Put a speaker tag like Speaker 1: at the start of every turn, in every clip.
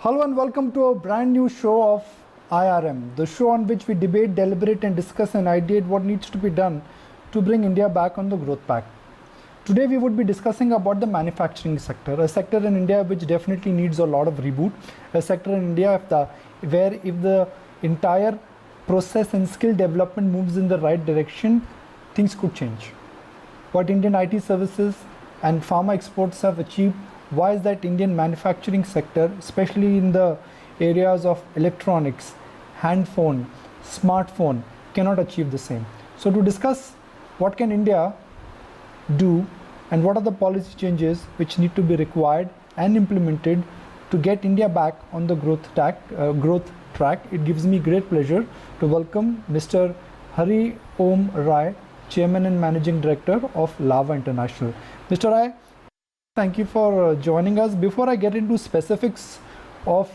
Speaker 1: Hello and welcome to a brand new show of IRM, the show on which we debate, deliberate and discuss and ideate what needs to be done to bring India back on the growth path. Today we would be discussing about the manufacturing sector, a sector in India which definitely needs a lot of reboot, a sector in India where if the entire process and skill development moves in the right direction, things could change. What Indian IT services and pharma exports have achieved, why is that Indian manufacturing sector, especially in the areas of electronics, hand phone, smartphone, cannot achieve the same. So to discuss what can India do and what are the policy changes which need to be required and implemented to get India back on the growth track, it gives me great pleasure to welcome Mr. Hari Om Rai, Chairman and Managing Director of Lava International. Mr. Rai, thank you for joining us. Before I get into specifics of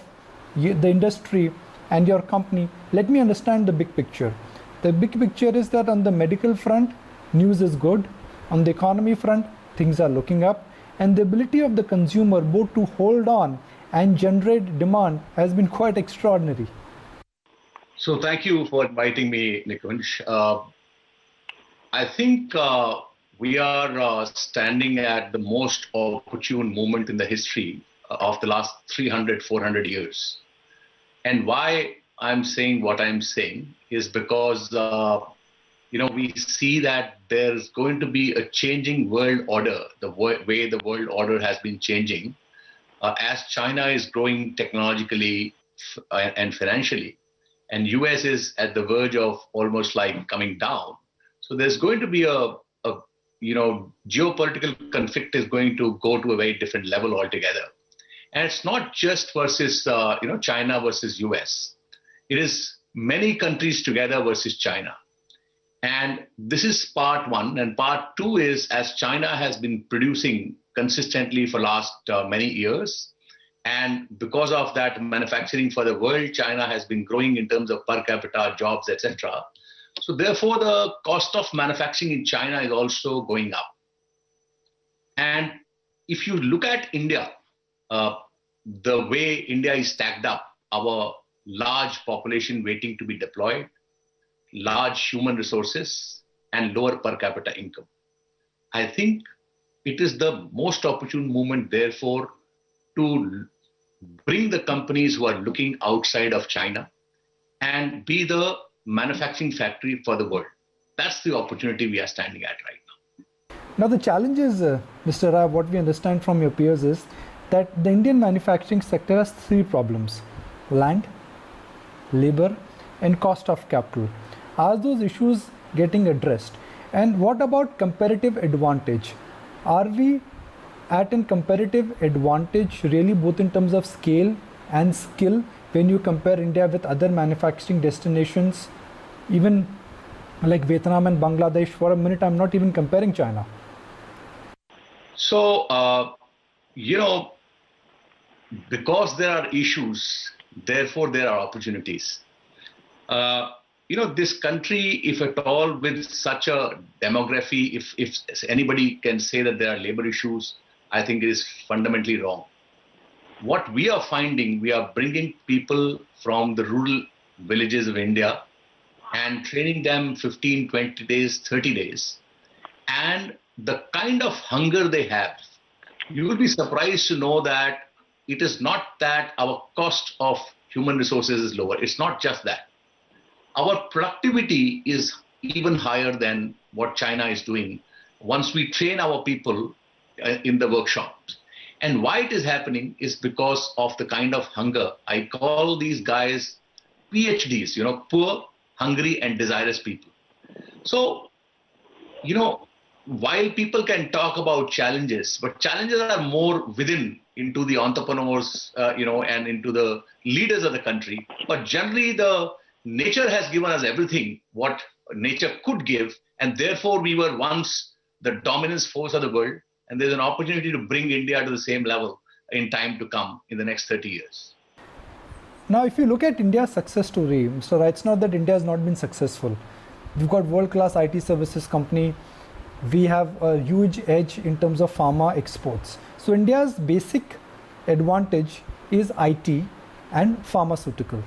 Speaker 1: the industry and your company, let me understand the big picture. The big picture is that on the medical front, news is good. On the economy front, things are looking up. And the ability of the consumer both to hold on and generate demand has been quite extraordinary.
Speaker 2: So thank you for inviting me, Nikunj. I think we are standing at the most opportune moment in the history of the last 300, 400 years. And why I'm saying what I'm saying is because, we see that there's going to be a changing world order, the way the world order has been changing as China is growing technologically and financially, and US is at the verge of almost like coming down. So there's going to be a geopolitical conflict is going to go to a very different level altogether. And it's not just versus, China versus US. It is many countries together versus China. And this is part one. And part two is, as China has been producing consistently for last many years, and because of that manufacturing for the world, China has been growing in terms of per capita jobs, etc. So therefore, the cost of manufacturing in China is also going up. And if you look at India, the way India is stacked up, our large population waiting to be deployed, large human resources, and lower per capita income, I think it is the most opportune moment, therefore, to bring the companies who are looking outside of China and be the manufacturing factory for the world. That's the opportunity we are standing at right now.
Speaker 1: Now the challenge is, Mr. Rai, what we understand from your peers is that the Indian manufacturing sector has three problems: land, labor, and cost of capital. Are those issues getting addressed? And what about comparative advantage? Are we at a comparative advantage really, both in terms of scale and skill, when you compare India with other manufacturing destinations, even like Vietnam and Bangladesh? For a minute, I'm not even comparing China.
Speaker 2: So, because there are issues, therefore there are opportunities. This country, if at all, with such a demography, if anybody can say that there are labor issues, I think it is fundamentally wrong. What we are finding, we are bringing people from the rural villages of India and training them 15, 20 days, 30 days. And the kind of hunger they have, you will be surprised to know that it is not that our cost of human resources is lower. It's not just that. Our productivity is even higher than what China is doing once we train our people in the workshops. And why it is happening is because of the kind of hunger. I call these guys PhDs, poor, hungry, and desirous people. So, while people can talk about challenges, but challenges are more within, into the entrepreneurs, and into the leaders of the country. But generally, the nature has given us everything what nature could give, and therefore we were once the dominant force of the world. And there's an opportunity to bring India to the same level in time to come in the next 30 years.
Speaker 1: Now, if you look at India's success story, Mr. Rai, it's not that India has not been successful. We've got world-class IT services company. We have a huge edge in terms of pharma exports. So India's basic advantage is IT and pharmaceutical.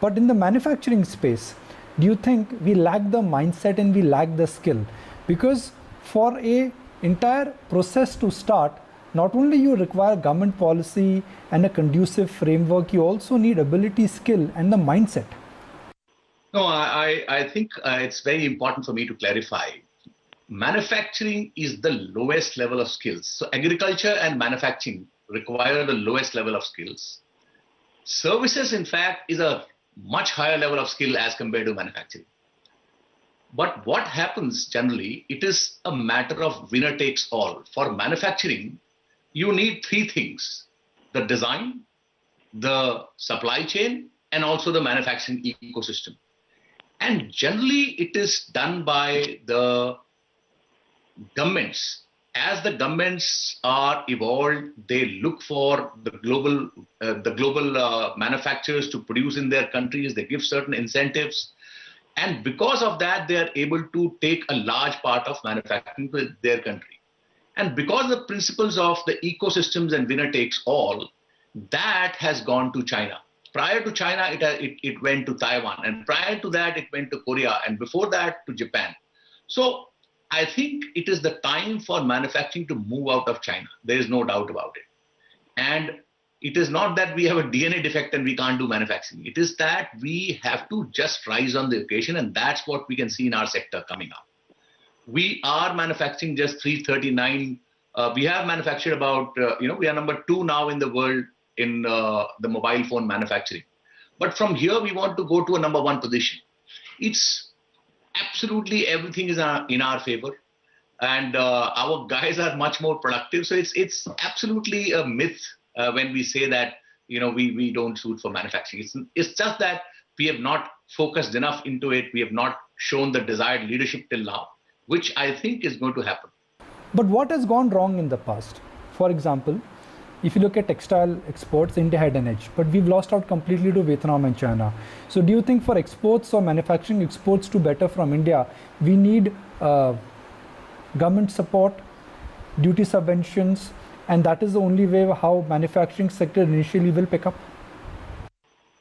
Speaker 1: But in the manufacturing space, do you think we lack the mindset and we lack the skill? Because for a entire process to start, not only you require government policy and a conducive framework, you also need ability, skill, and the mindset.
Speaker 2: No, I think it's very important for me to clarify. Manufacturing is the lowest level of skills. So agriculture and manufacturing require the lowest level of skills. Services, in fact, is a much higher level of skill as compared to manufacturing. But what happens generally, it is a matter of winner takes all. For manufacturing, you need three things: the design, the supply chain, and also the manufacturing ecosystem. And generally, it is done by the governments. As the governments are evolved, they look for the global manufacturers to produce in their countries. They give certain incentives, and because of that, they are able to take a large part of manufacturing to their country. And because the principles of the ecosystems and winner takes all, that has gone to China. Prior to China, it went to Taiwan, and prior to that, it went to Korea, and before that, to Japan. So I think it is the time for manufacturing to move out of China. There is no doubt about it. And it is not that we have a DNA defect and we can't do manufacturing. It is that we have to just rise on the occasion, and that's what we can see in our sector coming up. We are manufacturing just 339. We have manufactured about, we are number 2 now in the world in the mobile phone manufacturing. But from here, we want to go to a number 1 position. It's absolutely everything is in our favor, and our guys are much more productive. So it's absolutely a myth when we say that we don't suit for manufacturing. It's just that we have not focused enough into it. We have not shown the desired leadership till now, which I think is going to happen.
Speaker 1: But what has gone wrong in the past? For example, if you look at textile exports, India had an edge, but we've lost out completely to Vietnam and China. So do you think for exports or manufacturing exports to better from India, we need government support, duty subventions, and that is the only way how manufacturing sector initially will pick up?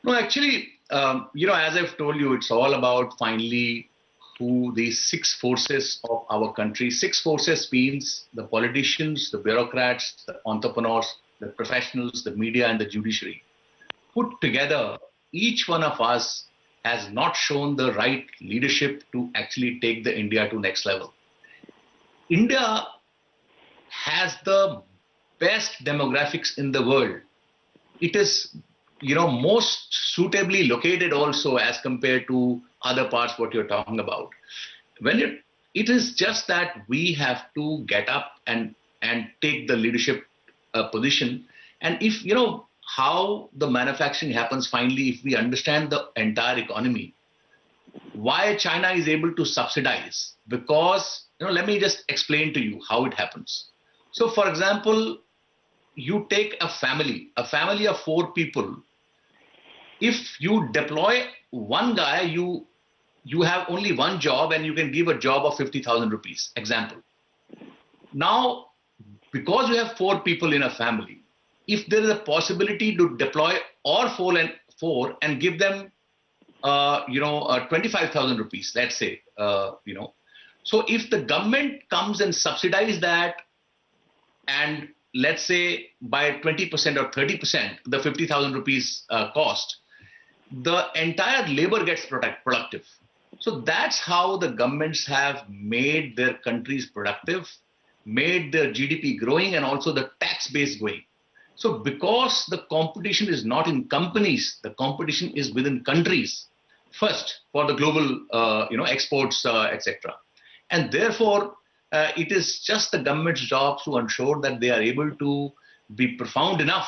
Speaker 2: No, actually, as I've told you, it's all about finally who the 6 forces of our country. 6 forces means the politicians, the bureaucrats, the entrepreneurs, the professionals, the media, and the judiciary. Put together, each one of us has not shown the right leadership to actually take the India to next level. India has the best demographics in the world. It is, most suitably located also as compared to other parts what you're talking about. When it is just that we have to get up and take the leadership position. And if how the manufacturing happens finally, if we understand the entire economy, why China is able to subsidize, because let me just explain to you how it happens. So for example, you take a family of 4 people. If you deploy one guy, you have only one job and you can give a job of 50,000 rupees, example. Now, because you have 4 people in a family, if there is a possibility to deploy all 4 and give them, 25,000 rupees, let's say, So if the government comes and subsidize that, and let's say by 20% or 30%, the 50,000 rupees cost, the entire labor gets productive. So that's how the governments have made their countries productive, made their GDP growing, and also the tax base growing. So because the competition is not in companies, the competition is within countries first for the global, exports, etc. And therefore, it is just the government's job to ensure that they are able to be profound enough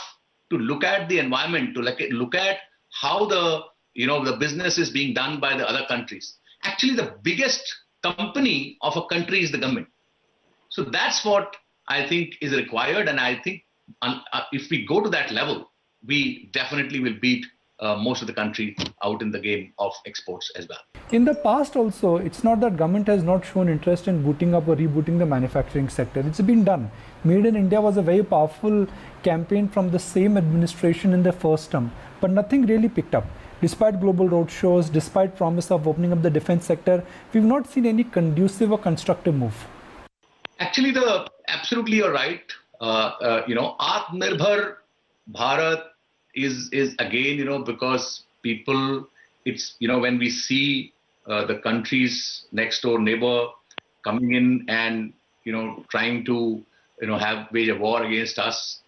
Speaker 2: to look at the environment, to look at how the business is being done by the other countries. Actually, the biggest company of a country is the government. So that's what I think is required. And I think if we go to that level, we definitely will beat most of the country out in the game of exports as well.
Speaker 1: In the past also, it's not that government has not shown interest in booting up or rebooting the manufacturing sector. It's been done. Made in India was a very powerful campaign from the same administration in the first term. but nothing really picked up. Despite global roadshows, despite promise of opening up the defense sector, we've not seen any conducive or constructive move.
Speaker 2: Actually, absolutely you're right. Atmanirbhar Bharat is again, because people, it's, when we see the countries next door neighbor coming in and, trying to, wage a war against us,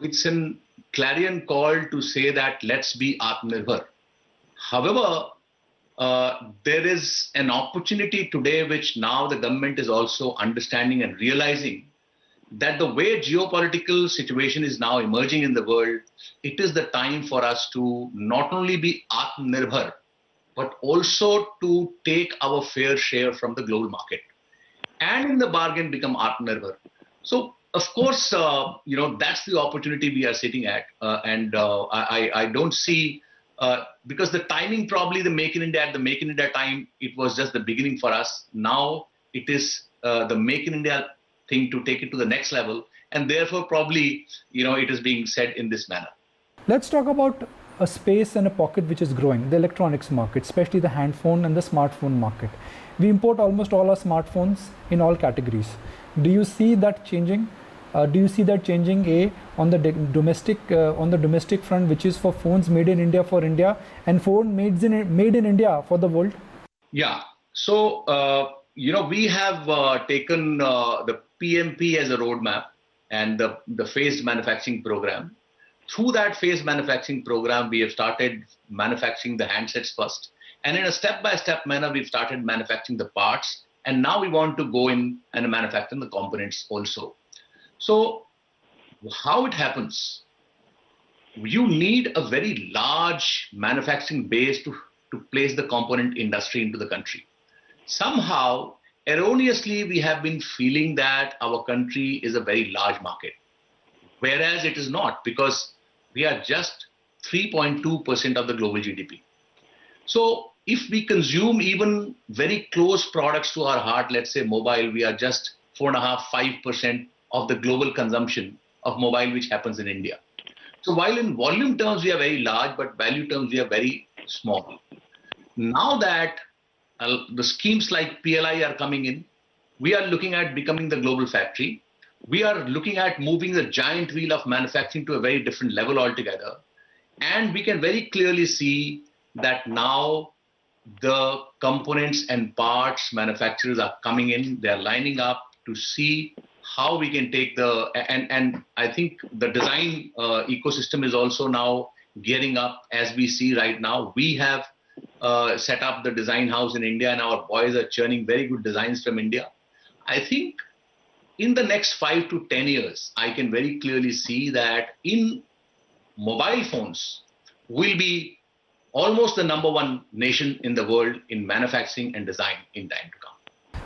Speaker 2: it's a clarion call to say that let's be Atmanirbhar. However, there is an opportunity today which now the government is also understanding and realizing that the way geopolitical situation is now emerging in the world, it is the time for us to not only be Atmanirbhar, but also to take our fair share from the global market and in the bargain become Atmanirbhar. So, of course, that's the opportunity we are sitting at. I don't see, because the timing, probably the Make in India, at the Make in India time, it was just the beginning for us. Now it is the Make in India thing to take it to the next level. And therefore, probably, it is being said in this manner.
Speaker 1: Let's talk about a space and a pocket which is growing, the electronics market, especially the handphone and the smartphone market. We import almost all our smartphones in all categories. Do you see that changing? Do you see that changing on the domestic front, which is for phones made in India for India and phone made in India for the world?
Speaker 2: Yeah. So we have taken the PMP as a roadmap and the phased manufacturing program. Through that phased manufacturing program, we have started manufacturing the handsets first, and in a step-by-step manner, we've started manufacturing the parts, and now we want to go in and manufacture the components also. So how it happens? You need a very large manufacturing base to place the component industry into the country. Somehow, erroneously, we have been feeling that our country is a very large market, whereas it is not, because we are just 3.2% of the global GDP. So if we consume even very close products to our heart, let's say mobile, we are just 4.5–5% of the global consumption of mobile which happens in India. So while in volume terms we are very large, but value terms we are very small. Now that the schemes like PLI are coming in, we are looking at becoming the global factory. We are looking at moving the giant wheel of manufacturing to a very different level altogether. And we can very clearly see that now the components and parts manufacturers are coming in, they're lining up to see how we can take and I think the design ecosystem is also now gearing up as we see right now. We have set up the design house in India, and our boys are churning very good designs from India. I think in the next 5 to 10 years, I can very clearly see that in mobile phones, we'll be almost the #1 nation in the world in manufacturing and design in time to come.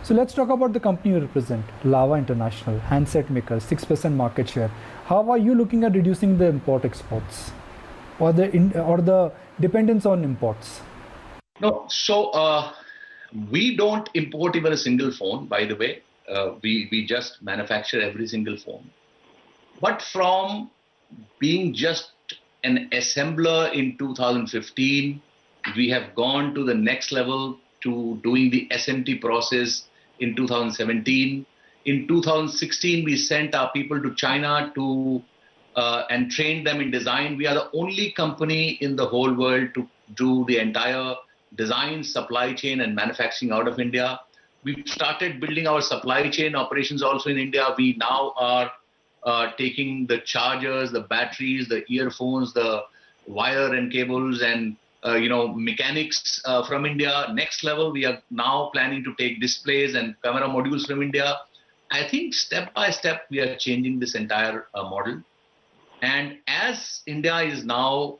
Speaker 1: So let's talk about the company you represent, Lava International, handset maker, 6% market share. How are you looking at reducing the import-exports or the dependence on imports?
Speaker 2: No, so we don't import even a single phone, by the way. We just manufacture every single phone. But from being just an assembler in 2015, we have gone to the next level to doing the SMT process in 2017. In 2016, we sent our people to China and trained them in design. We are the only company in the whole world to do the entire design, supply chain, and manufacturing out of India. We've started building our supply chain operations also in India. We now are taking the chargers, the batteries, the earphones, the wire and cables, and mechanics from India. Next level, we are now planning to take displays and camera modules from India. I think step by step, we are changing this entire model. And as India is now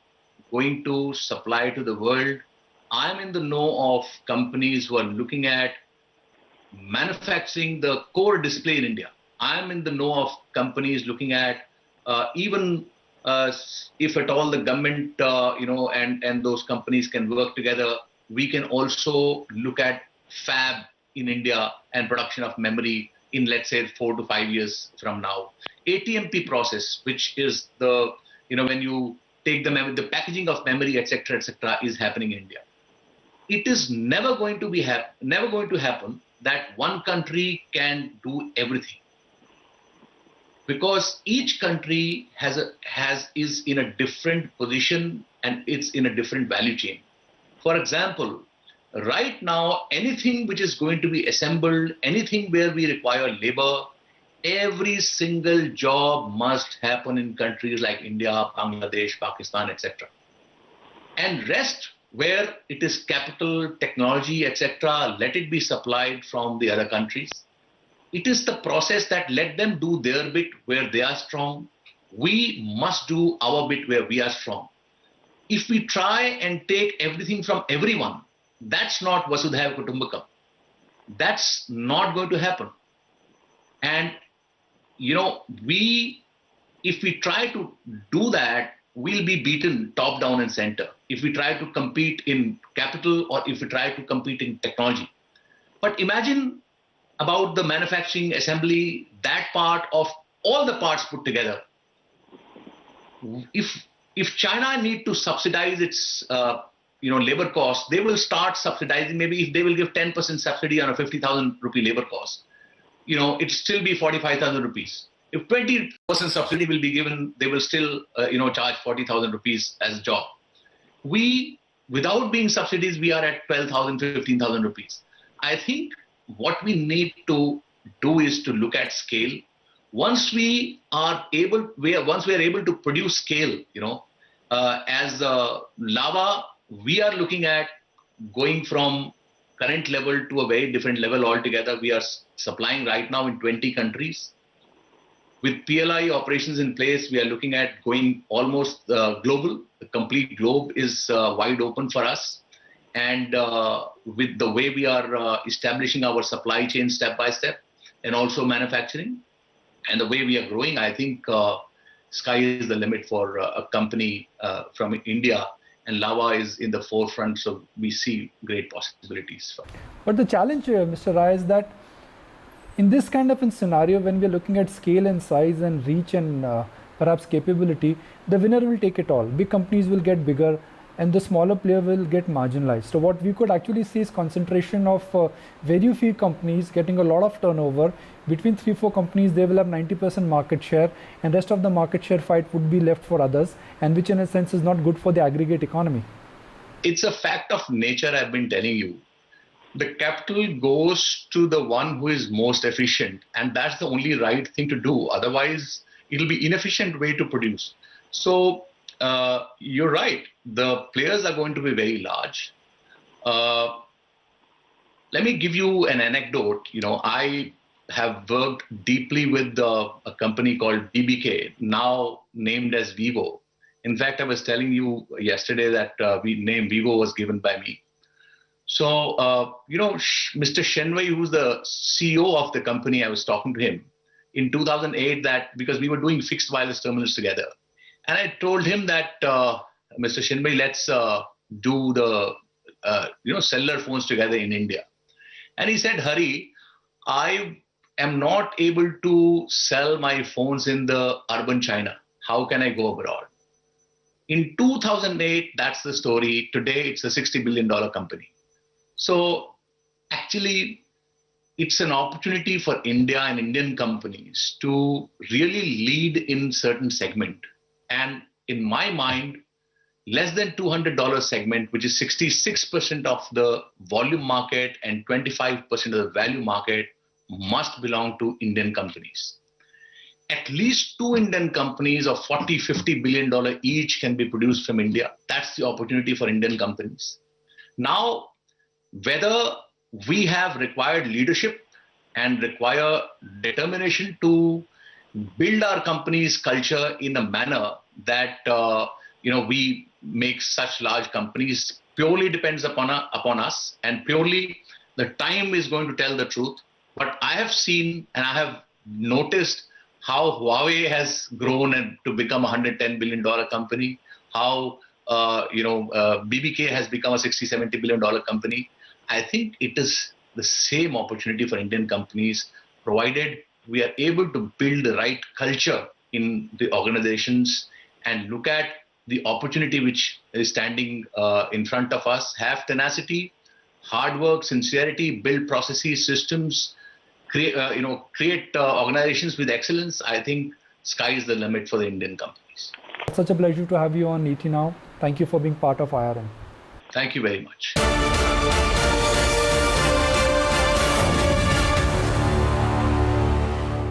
Speaker 2: going to supply to the world, I'm in the know of companies who are looking at manufacturing the core display in India. I'm in the know of companies looking at even if at all the government, and those companies can work together, we can also look at fab in India and production of memory in, let's say, 4 to 5 years from now. ATMP process, which is when you take the memory, the packaging of memory, etc., is happening in India. It is never going to happen that one country can do everything, because each country is in a different position and it's in a different value chain. For example, right now, anything which is going to be assembled, anything where we require labor, every single job must happen in countries like India, Bangladesh, Pakistan, etc. And rest, where it is capital, technology, etc., let it be supplied from the other countries. It is the process that let them do their bit where they are strong. We must do our bit where we are strong. If we try and take everything from everyone, that's not Vasudhaiva Kutumbakam. That's not going to happen. And, if we try to do that, we'll be beaten top, down, and center. If we try to compete in capital or if we try to compete in technology. But imagine about the manufacturing, assembly, that part of all the parts put together. If China need to subsidize its labor costs, they will start subsidizing. Maybe if they will give 10% subsidy on a 50,000 rupee labor cost, it still be 45,000 rupees. If 20% subsidy will be given, they will still charge 40,000 rupees as a job. Without being subsidies, we are at 12,000, 15,000 rupees. I think what we need to do is to look at scale. Once we are able to produce scale, as Lava, we are looking at going from current level to a very different level altogether. We are supplying right now in 20 countries. With PLI operations in place, we are looking at going almost global. The complete globe is wide open for us. And with the way we are establishing our supply chain step by step, and also manufacturing, and the way we are growing, I think sky is the limit for a company from India, and Lava is in the forefront, so we see great possibilities.
Speaker 1: But the challenge, Mr. Rai, is that in this kind of a scenario, when we are looking at scale and size and reach and perhaps capability, the winner will take it all. Big companies will get bigger and the smaller player will get marginalized. So what we could actually see is concentration of very few companies getting a lot of turnover. Between 3-4 companies, they will have 90% market share, and rest of the market share fight would be left for others, and which in a sense is not good for the aggregate economy.
Speaker 2: It's a fact of nature, I've been telling you. The capital goes to the one who is most efficient, and that's the only right thing to do. Otherwise, it'll be inefficient way to produce. So you're right. The players are going to be very large. Let me give you an anecdote. I have worked deeply with a company called BBK, now named as Vivo. In fact, I was telling you yesterday that name Vivo was given by me. So, Mr. Shenwei, who's the CEO of the company, I was talking to him in 2008 because we were doing fixed wireless terminals together. And I told him that, Mr. Shenwei, let's do the, cellular phones together in India. And he said, Hari, I am not able to sell my phones in the urban China. How can I go abroad? In 2008, that's the story. Today, it's a $60 billion company. So actually, it's an opportunity for India and Indian companies to really lead in certain segment. And in my mind, less than $200 segment, which is 66% of the volume market and 25% of the value market, must belong to Indian companies. At least 2 Indian companies of $40-50 billion each can be produced from India. That's the opportunity for Indian companies. Now, whether we have required leadership and require determination to build our company's culture in a manner that we make such large companies purely depends upon us, and purely the time is going to tell the truth. But I have seen and I have noticed how Huawei has grown and to become a $110 billion company, how BBK has become a $60-70 billion company. I think it is the same opportunity for Indian companies, provided we are able to build the right culture in the organizations and look at the opportunity which is standing in front of us, have tenacity, hard work, sincerity, build processes, systems, create organizations with excellence, I think sky is the limit for the Indian companies.
Speaker 1: It's such a pleasure to have you on ET Now. Thank you for being part of IRM.
Speaker 2: Thank you very much.